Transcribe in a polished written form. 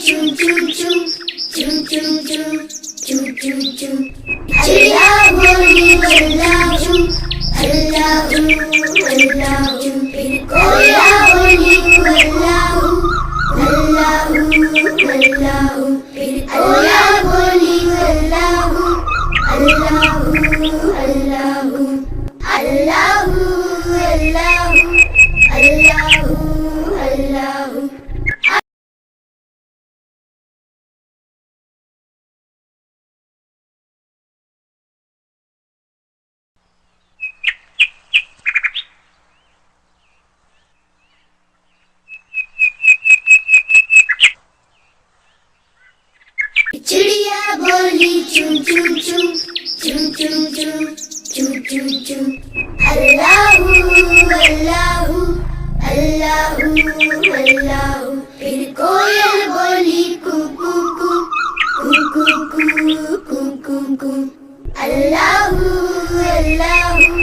choo choo choo, choo choo choo, choo choo choo. चिड़िया बोली अल्लाहू अल्लाहू अल्लाहू, फिर कोयला बोली अल्लाहू अल्लाहू अल्लाहू, फिर कोयला बोली अल्लाहू अल्लाहू अल्लाहू अल्लाहू अल्लाहू अल्लाहू अल्लाहू। चिड़िया बोली चू चू चू, चू चू चू, चू चू चू। अल्लाहू अल्लाहू अल्लाहू अल्लाहू, फिर कोयल बोली कू कू कू, कू कू कू, कू कू कू। अल्लाहू अल्लाहू